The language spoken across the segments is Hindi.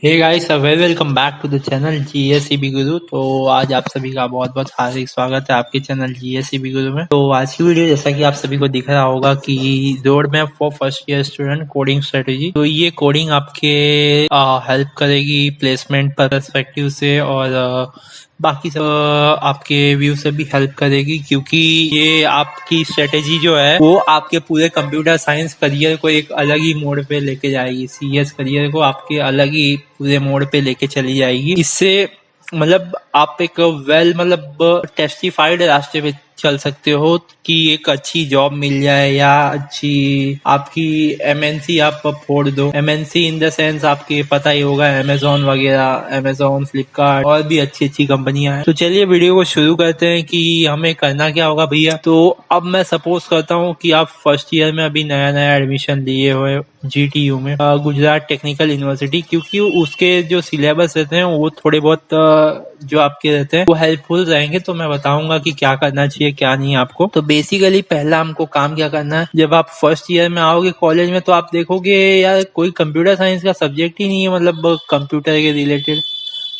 Hey guys, welcome back to the channel GSEB Guru. तो आज आप सभी का बहुत बहुत हार्दिक स्वागत है आपके चैनल जीएसईबी गुरु में। तो आज की वीडियो जैसा कि आप सभी को दिख रहा होगा कि road map for first year student coding strategy. तो ये कोडिंग आपके हेल्प करेगी प्लेसमेंट पर्सपेक्टिव से और बाकी सब आपके व्यू से भी हेल्प करेगी, क्योंकि ये आपकी स्ट्रेटेजी जो है वो आपके पूरे कंप्यूटर साइंस करियर को एक अलग ही मोड पे लेके जाएगी। सीएस करियर को आपके अलग ही पूरे मोड पे लेके चली जाएगी। इससे आप एक टेस्टिफाइड रास्ते पे चल सकते हो कि एक अच्छी जॉब मिल जाए या अच्छी आपकी एमएनसी आप फोड़ दो। एमएनसी इन द सेंस आपके पता ही होगा, अमेजोन वगैरह, अमेजोन, फ्लिपकार्ट और भी अच्छी अच्छी कंपनियां हैं। तो चलिए वीडियो को शुरू करते हैं कि हमें करना क्या होगा भैया। तो अब मैं सपोज करता हूँ कि आप फर्स्ट ईयर में अभी नया नया एडमिशन लिए हुए जीटीयू में, गुजरात टेक्निकल यूनिवर्सिटी, क्योंकि उसके जो सिलेबस रहते हैं वो थोड़े बहुत जो आपके रहते हैं वो हेल्पफुल रहेंगे। तो मैं बताऊंगा कि क्या करना चाहिए क्या नहीं आपको। तो बेसिकली पहला हमको काम क्या करना है, जब आप फर्स्ट ईयर में आओगे कॉलेज में तो आप देखोगे यार कोई कंप्यूटर साइंस का सब्जेक्ट ही नहीं है, कंप्यूटर के रिलेटेड।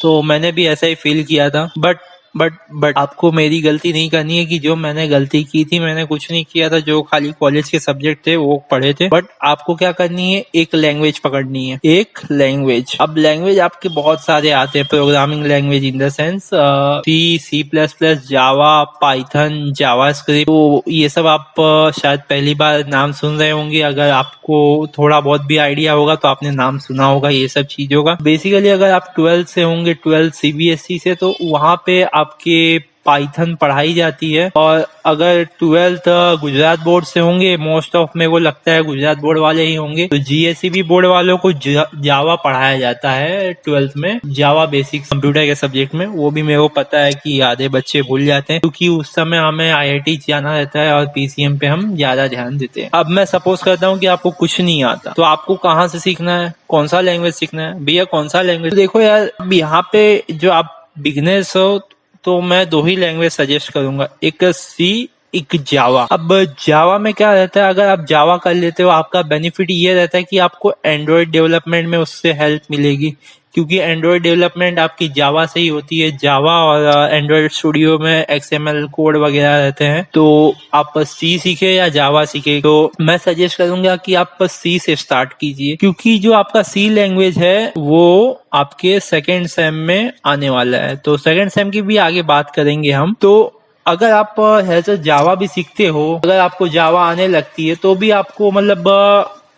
तो मैंने भी ऐसा ही फील किया था। बट आपको मेरी गलती नहीं करनी है कि जो मैंने गलती की थी, मैंने कुछ नहीं किया था, जो खाली कॉलेज के सब्जेक्ट थे वो पढ़े थे। बट आपको क्या करनी है, एक लैंग्वेज पकड़नी है, एक लैंग्वेज। अब लैंग्वेज आपके बहुत सारे आते हैं, programming language in the sense C plus plus, Java, Python, JavaScript. तो ये सब आप शायद पहली बार नाम सुन रहे होंगे। अगर आपको थोड़ा बहुत भी आइडिया होगा तो आपने नाम सुना होगा ये सब चीजों का। बेसिकली अगर आप 12th से होंगे, 12th सीबीएसई से, तो वहां पे आपके पाइथन पढ़ाई जाती है। और अगर 12th गुजरात बोर्ड से होंगे, मोस्ट ऑफ मेरे को लगता है गुजरात बोर्ड वाले ही होंगे, तो जीएसईबी बोर्ड वालों को जावा पढ़ाया जाता है 12th में, जावा बेसिक कंप्यूटर के सब्जेक्ट में। वो भी मेरे को पता है कि आधे बच्चे भूल जाते हैं, क्योंकि उस समय हमें आईआईटी जाना रहता है और पीसीएम पे हम ज्यादा ध्यान देते हैं। अब मैं सपोज करता हूँ कि आपको कुछ नहीं आता, तो आपको कहाँ से सीखना है, कौन सा लैंग्वेज सीखना है भैया, कौन सा लैंग्वेज। तो देखो यार, अब यहाँ पे जो आप बिगनर्स हो तो मैं दो ही लैंग्वेज सजेस्ट करूंगा, एक सी, एक जावा। अब जावा में क्या रहता है, अगर आप जावा कर लेते हो आपका बेनिफिट ये रहता है कि आपको एंड्रॉयड डेवलपमेंट में उससे हेल्प मिलेगी, क्योंकि एंड्रॉयड डेवलपमेंट आपकी जावा से ही होती है। जावा और एंड्रॉयड स्टूडियो में एक्सएमएल कोड वगैरह रहते हैं। तो आप सी सीखे या जावा सीखे, तो मैं सजेस्ट करूंगा कि आप सी से स्टार्ट कीजिए, क्योंकि जो आपका सी लैंग्वेज है वो आपके सेकेंड सेम में आने वाला है। तो सेकेंड सेम की भी आगे बात करेंगे हम। तो अगर आप ऐसे जावा भी सीखते हो, अगर आपको जावा आने लगती है, तो भी आपको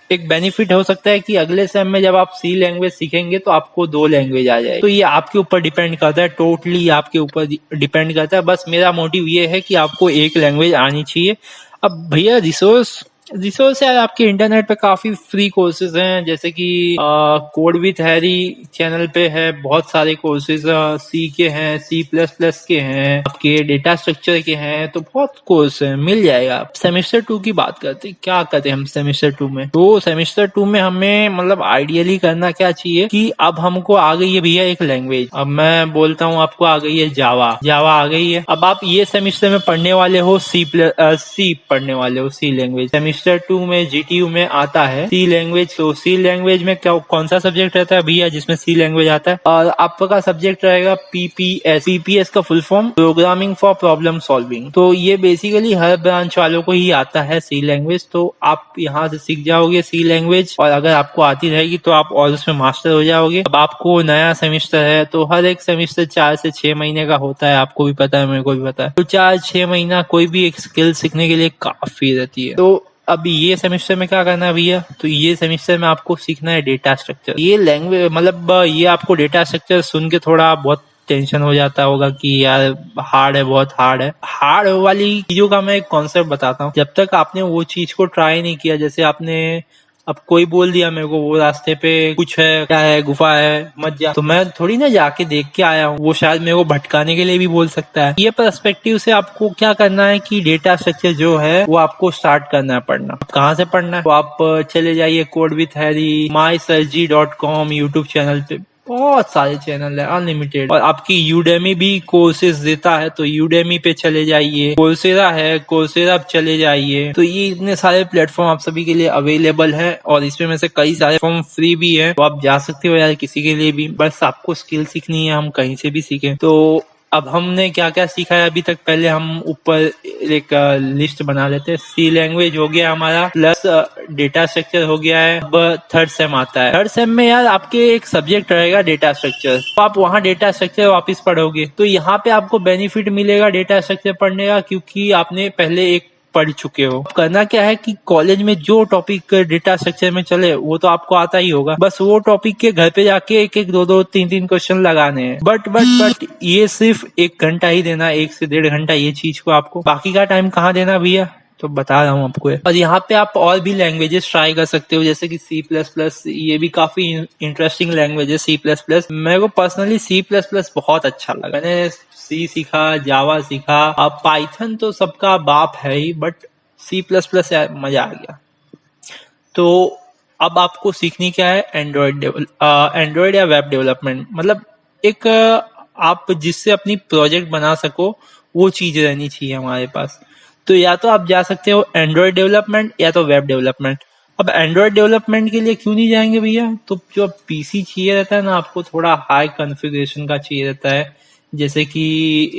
एक बेनिफिट हो सकता है कि अगले सेम में जब आप सी लैंग्वेज सीखेंगे तो आपको दो लैंग्वेज आ जाए। तो ये आपके ऊपर डिपेंड करता है, टोटली आपके ऊपर डिपेंड करता है। बस मेरा मोटिव ये है कि आपको एक लैंग्वेज आनी चाहिए। अब भैया रिसोर्स यार, आपके इंटरनेट पे काफी फ्री कोर्सेज हैं, जैसे कि कोड विथ हैरी चैनल पे है, बहुत सारे कोर्सेज सी के हैं, सी प्लस प्लस के हैं, आपके डेटा स्ट्रक्चर के हैं, तो बहुत कोर्स है, मिल जाएगा। सेमेस्टर 2 की बात करते, क्या करते हम सेमेस्टर 2 में। तो सेमेस्टर 2 में हमें आइडियली करना क्या चाहिए कि अब हमको आ गई है भैया एक लैंग्वेज। अब मैं बोलता हूँ आपको आ गई है जावा आ गई है। अब आप ये सेमेस्टर में पढ़ने वाले हो सी पढ़ने वाले हो, सी लैंग्वेज। सेमेस्टर 2 में जीटीयू में आता है सी लैंग्वेज। तो सी लैंग्वेज में क्या, कौन सा सब्जेक्ट रहता है भैया जिसमें सी लैंग्वेज आता है, और आपका सब्जेक्ट रहेगा पीपीएस का full form programming for problem solving. तो ये बेसिकली हर ब्रांच वालों को ही आता है सी लैंग्वेज। तो आप यहाँ से सीख जाओगे सी लैंग्वेज, और अगर आपको आती रहेगी तो आप और उसमें मास्टर हो जाओगे। अब आपको नया सेमेस्टर है, तो हर एक सेमेस्टर 4 से 6 महीने का होता है, आपको भी पता है, मेरे को भी पता है। तो 4-6 महीना कोई भी एक स्किल सीखने के लिए काफी रहती है। तो अब ये सेमेस्टर में क्या करना है भैया, तो ये सेमेस्टर में आपको सीखना है डेटा स्ट्रक्चर। ये लैंग्वेज ये आपको डेटा स्ट्रक्चर सुन के थोड़ा बहुत टेंशन हो जाता होगा कि यार हार्ड है, बहुत हार्ड है। हार्ड वाली चीजों का मैं एक कॉन्सेप्ट बताता हूँ। जब तक आपने वो चीज को ट्राई नहीं किया, जैसे आपने अब कोई बोल दिया मेरे को वो रास्ते पे कुछ है, क्या है, गुफा है, मत जा, तो मैं थोड़ी ना जाके देख के आया हूँ। वो शायद मेरे को भटकाने के लिए भी बोल सकता है। ये पर्सपेक्टिव से आपको क्या करना है कि डेटा स्ट्रक्चर जो है वो आपको स्टार्ट करना है पढ़ना। कहाँ से पढ़ना है, तो आप चले जाइए code with Harry, mysurgery.com YouTube channel पे बहुत सारे चैनल है, अनलिमिटेड। और आपकी यूडेमी भी कोर्सेज देता है, तो यूडेमी पे चले जाइए। कोर्सेरा है, कोर्सेरा पे चले जाइए। तो ये इतने सारे प्लेटफॉर्म आप सभी के लिए अवेलेबल है, और इसमें में से कई सारे फॉर्म फ्री भी है, तो आप जा सकते हो यार किसी के लिए भी। बस आपको स्किल सीखनी है, हम कहीं से भी सीखें। तो अब हमने क्या क्या सीखा है अभी तक, पहले हम ऊपर एक लिस्ट बना लेते हैं। सी लैंग्वेज हो गया हमारा, प्लस डेटा स्ट्रक्चर हो गया है। अब थर्ड सेम आता है। थर्ड सेम में यार आपके एक सब्जेक्ट रहेगा डेटा स्ट्रक्चर, तो आप वहाँ डेटा स्ट्रक्चर वापस पढ़ोगे। तो यहाँ पे आपको बेनिफिट मिलेगा डेटा स्ट्रक्चर पढ़ने का, क्योंकि आपने पहले एक पढ़ चुके हो। करना क्या है कि कॉलेज में जो टॉपिक डेटा स्ट्रक्चर में चले वो तो आपको आता ही होगा, बस वो टॉपिक के घर पे जाके एक एक दो दो तीन तीन क्वेश्चन लगाने हैं। बट ये सिर्फ 1 घंटा ही देना, 1 से 1.5 घंटा ये चीज को आपको। बाकी का टाइम कहाँ देना भैया, तो बता रहा हूँ आपको। और यहाँ पे आप और भी लैंग्वेजेस ट्राई कर सकते हो, जैसे कि C++, ये भी काफी इंटरेस्टिंग लैंग्वेज है C++। मेरे को पर्सनली C++ बहुत अच्छा लगा। मैंने सी सीखा, जावा सीखा। अब पाइथन तो सबका बाप है ही, बट C++ यार मजा आ गया। तो अब आपको सीखनी क्या है, एंड्रॉयड या वेब डेवलपमेंट। मतलब एक आप जिससे अपनी प्रोजेक्ट बना सको वो चीज रहनी चाहिए हमारे पास। तो या तो आप जा सकते हो एंड्रॉयड डेवलपमेंट या तो वेब डेवलपमेंट। अब एंड्रॉयड डेवलपमेंट के लिए क्यों नहीं जाएंगे भैया, तो जो पीसी चाहिए रहता है ना आपको, थोड़ा हाई कॉन्फ़िगरेशन का चाहिए रहता है, जैसे कि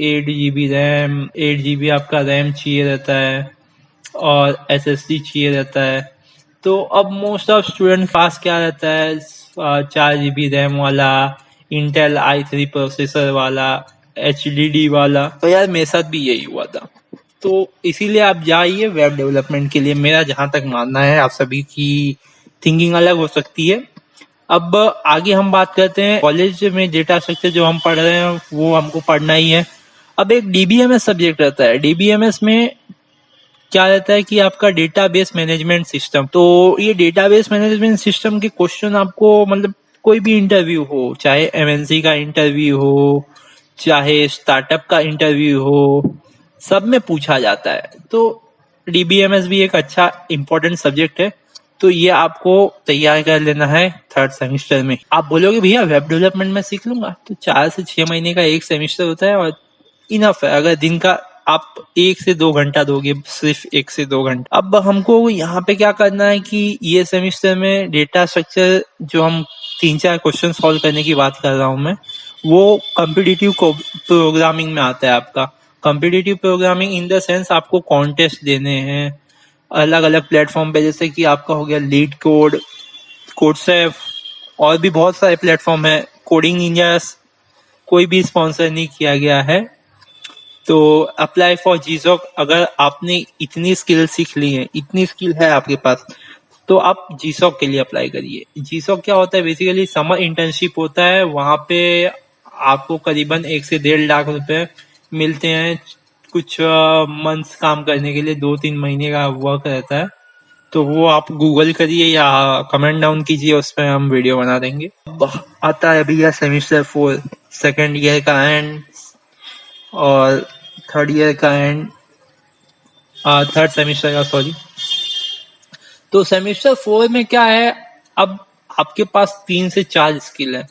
8 GB रैम, 8 GB आपका रैम चाहिए रहता है, और SSD चाहिए रहता है। तो अब मोस्ट ऑफ स्टूडेंट पास क्या रहता है, 4 GB रैम वाला, इंटेल i3 प्रोसेसर वाला, HDD वाला। तो यार मेरे साथ भी यही हुआ था, तो इसीलिए आप जाइए वेब डेवलपमेंट के लिए। मेरा जहां तक मानना है, आप सभी की थिंकिंग अलग हो सकती है। अब आगे हम बात करते हैं कॉलेज में डेटा स्ट्रक्चर जो हम पढ़ रहे हैं वो हमको पढ़ना ही है। अब एक DBMS सब्जेक्ट रहता है। DBMS में क्या रहता है कि आपका डेटाबेस मैनेजमेंट सिस्टम। तो ये डेटाबेस मैनेजमेंट सिस्टम के क्वेश्चन आपको, मतलब कोई भी इंटरव्यू हो, चाहे MNC का इंटरव्यू हो, चाहे स्टार्टअप का इंटरव्यू हो, सब में पूछा जाता है। तो DBMS भी एक अच्छा इंपॉर्टेंट सब्जेक्ट है, तो ये आपको तैयार कर लेना है थर्ड सेमिस्टर में। आप बोलोगे भैया वेब डेवलपमेंट में सीख लूंगा, तो 4 से 6 महीने का एक सेमिस्टर होता है, और इनफ है। अगर दिन का आप 1 से 2 घंटा दोगे, सिर्फ 1 से 2 घंटा। अब हमको यहाँ पे क्या करना है कि ये सेमिस्टर में डेटा स्ट्रक्चर जो हम 3-4 क्वेश्चन सॉल्व करने की बात कर रहा हूँ मैं, वो कॉम्पिटिटिव प्रोग्रामिंग में आता है आपका। Competitive programming in the sense आपको कॉन्टेस्ट देने हैं अलग अलग प्लेटफॉर्म पे, जैसे कि आपका हो गया लीड कोड, कोडसेफ, और भी बहुत सारे प्लेटफॉर्म है। कोडिंग निंजास कोई भी स्पॉन्सर नहीं किया गया है। तो अप्लाई फॉर जीसॉक, अगर आपने इतनी स्किल सीख ली है, इतनी स्किल है आपके पास, तो आप जीसॉक के लिए अप्लाई करिए। जीसॉक क्या होता है, बेसिकली समर इंटर्नशिप होता है। वहां पे आपको करीबन 1 से 1.5 लाख रुपए मिलते हैं कुछ मंथ्स काम करने के लिए। 2-3 महीने का वर्क रहता है, तो वो आप गूगल करिए या कमेंट डाउन कीजिए, उस पर हम वीडियो बना देंगे। आता है भैया सेमिस्टर 4, सेकेंड ईयर का एंड और थर्ड ईयर का एंड, थर्ड सेमिस्टर का, सॉरी। तो सेमिस्टर 4 में क्या है, अब आपके पास 3 से 4 स्किल है,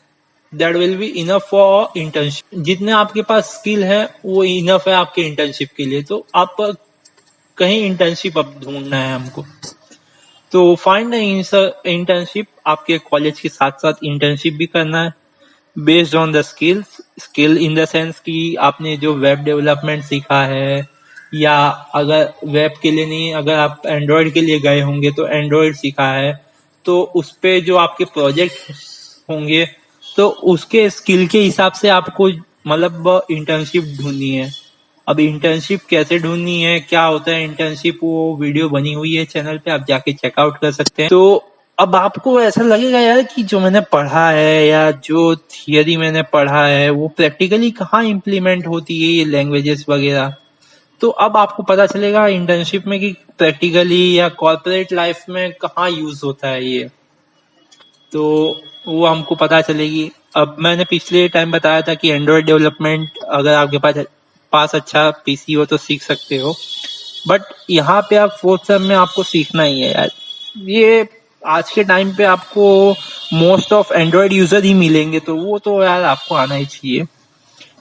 that will be enough for internship. जितने आपके पास स्किल है वो इनफ है आपके इंटर्नशिप के लिए। तो आप कहीं इंटर्नशिप अब ढूंढना है हमको, तो फाइंड इंटर्नशिप। आपके कॉलेज के साथ साथ इंटर्नशिप भी करना है based on the skill in the sense कि आपने जो वेब डेवलपमेंट सीखा है, या अगर वेब के लिए नहीं, अगर आप एंड्रॉयड के लिए गए होंगे तो एंड्रॉयड सीखा है, तो उस पे जो आपके प्रोजेक्ट होंगे, तो उसके स्किल के हिसाब से आपको मतलब इंटर्नशिप ढूंढनी है। अब इंटर्नशिप कैसे ढूंढनी है, क्या होता है इंटर्नशिप, वो वीडियो बनी हुई है चैनल पे, आप जाके चेकआउट कर सकते हैं। तो अब आपको ऐसा लगेगा यार कि जो मैंने पढ़ा है या जो थियरी मैंने पढ़ा है वो प्रैक्टिकली कहाँ इम्प्लीमेंट होती है, ये लैंग्वेजेस वगैरह। तो अब आपको पता चलेगा इंटर्नशिप में कि प्रैक्टिकली या कॉर्पोरेट लाइफ में कहाँ यूज होता है ये, तो वो हमको पता चलेगी। अब मैंने पिछले टाइम बताया था कि एंड्रॉयड डेवलपमेंट अगर आपके पास अच्छा पीसी हो तो सीख सकते हो, बट यहाँ पे आप 4th सेम में आपको सीखना ही है यार। ये आज के टाइम पे आपको मोस्ट ऑफ एंड्रॉयड यूजर ही मिलेंगे, तो वो तो यार आपको आना ही चाहिए।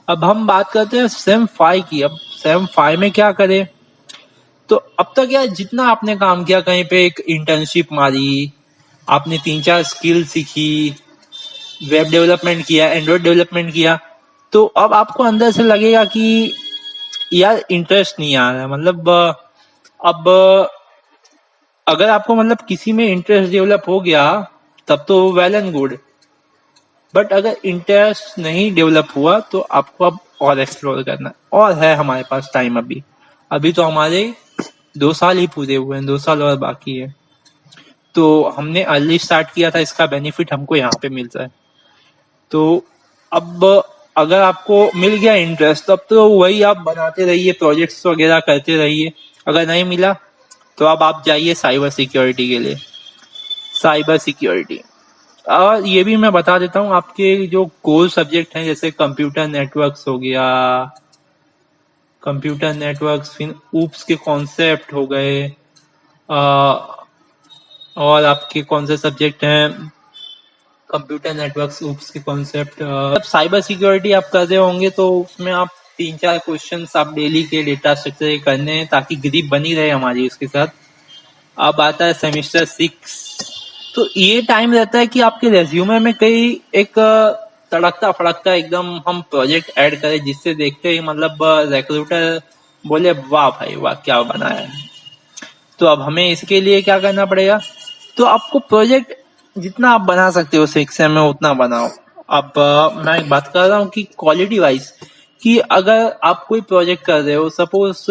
अब हम बात करते हैं सेम 5 की। अब सेम 5 में क्या करें? तो अब तक यार जितना आपने काम किया, कहीं पे एक इंटर्नशिप मारी, आपने 3-4 स्किल सीखी, वेब डेवलपमेंट किया, एंड्रॉयड डेवलपमेंट किया, तो अब आपको अंदर से लगेगा कि यार इंटरेस्ट नहीं आ रहा। मतलब अब अगर आपको मतलब किसी में इंटरेस्ट डेवलप हो गया तब तो वेल एंड गुड, बट अगर इंटरेस्ट नहीं डेवलप हुआ तो आपको अब और एक्सप्लोर करना है। और है हमारे पास टाइम अभी। अभी तो हमारे 2 साल ही पूरे हुए हैं, 2 साल और बाकी है। तो हमने अर्ली स्टार्ट किया था, इसका बेनिफिट हमको यहाँ पे मिल रहा है। तो अब अगर आपको मिल गया इंटरेस्ट, तब तो वही आप बनाते रहिए, प्रोजेक्ट्स वगैरह करते रहिए। अगर नहीं मिला तो अब आप जाइए साइबर सिक्योरिटी के लिए। साइबर सिक्योरिटी, और ये भी मैं बता देता हूँ, आपके जो कोर सब्जेक्ट हैं जैसे कंप्यूटर नेटवर्क्स हो गया, कंप्यूटर नेटवर्क्स, फिर ऊप्स के कॉन्सेप्ट हो गए, और आपके कौन से सब्जेक्ट हैं, कंप्यूटर नेटवर्क्स, ऊप्स के कॉन्सेप्ट। जब साइबर सिक्योरिटी आप कर रहे होंगे तो उसमें आप 3-4 क्वेश्चंस आप डेली के डेटा स्ट्रक्चर के करने हैं, ताकि ग्रिप बनी रहे हमारी उसके साथ। अब आता है सेमेस्टर 6। तो ये टाइम रहता है कि आपके रेज्यूमे में कई एक तड़कता फड़कता एकदम हम प्रोजेक्ट ऐड करें, जिससे देखते ही मतलब रिक्रूटर बोले वाह भाई वाह क्या बनाया है। तो अब हमें इसके लिए क्या करना पड़ेगा? तो आपको प्रोजेक्ट जितना आप बना सकते हो 6M में उतना बनाओ। अब मैं बात कर रहा हूँ कि क्वालिटी वाइज, कि अगर आप कोई प्रोजेक्ट कर रहे हो, सपोज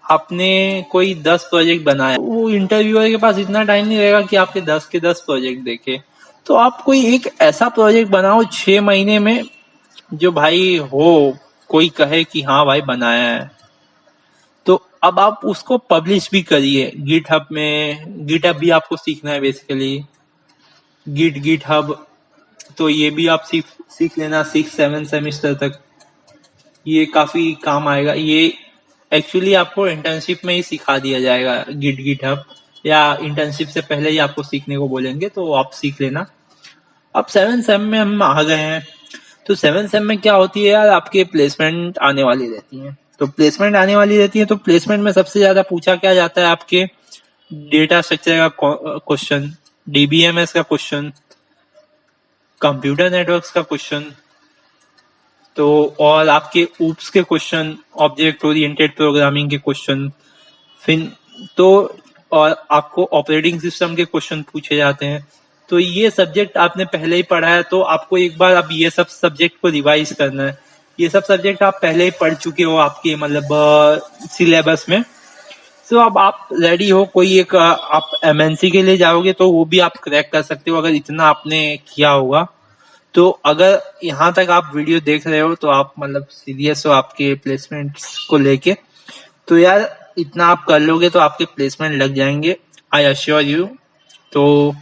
आपने कोई 10 प्रोजेक्ट बनाया, वो इंटरव्यूअर के पास इतना टाइम नहीं रहेगा कि आपके 10 के 10 प्रोजेक्ट देखे। तो आप कोई एक ऐसा प्रोजेक्ट बनाओ 6 महीने में, जो भाई हो, कोई कहे कि हाँ भाई बनाया है। तो अब आप उसको पब्लिश भी करिए गिटहब में। गिटहब भी आपको सीखना है बेसिकली, गिटहब। तो ये भी आप सीख लेना 6-7 सेमेस्टर तक, ये काफी काम आएगा। ये एक्चुअली आपको इंटर्नशिप में ही सिखा दिया जाएगा गिटहब, या इंटर्नशिप से पहले ही आपको सीखने को बोलेंगे, तो आप सीख लेना। अब 7 सेम में हम आ गए हैं। तो 7 सेम में क्या होती है यार, आपके प्लेसमेंट आने वाली रहती है। तो प्लेसमेंट आने वाली रहती है, तो प्लेसमेंट में सबसे ज्यादा पूछा क्या जाता है, आपके डेटा स्ट्रक्चर का क्वेश्चन, डीबीएमएस का क्वेश्चन, कंप्यूटर नेटवर्क्स का क्वेश्चन, तो और आपके ऊप्स के क्वेश्चन, ऑब्जेक्ट ओरिएंटेड प्रोग्रामिंग के क्वेश्चन, फिर तो और आपको ऑपरेटिंग सिस्टम के क्वेश्चन पूछे जाते हैं। तो ये सब्जेक्ट आपने पहले ही पढ़ा है, तो आपको एक बार अब ये सब सब्जेक्ट को रिवाइज करना है। ये सब सब्जेक्ट आप पहले ही पढ़ चुके हो आपके मतलब सिलेबस में। तो अब आप रेडी हो, कोई एक आप एमएनसी के लिए जाओगे तो वो भी आप क्रैक कर सकते हो, अगर इतना आपने किया होगा। तो अगर यहाँ तक आप वीडियो देख रहे हो तो आप मतलब सीरियस हो आपके प्लेसमेंट्स को लेके, तो यार इतना आप कर लोगे तो आपके प्लेसमेंट लग जाएंगे, आई अश्योर यू। तो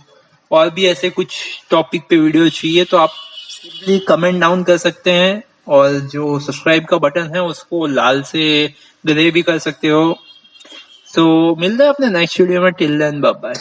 और भी ऐसे कुछ टॉपिक पे वीडियो चाहिए तो आप सिंपली कमेंट डाउन कर सकते हैं, और जो सब्सक्राइब का बटन है उसको लाल से ग्रे भी कर सकते हो। सो मिलते हैं अपने नेक्स्ट वीडियो में। Till then bye bye.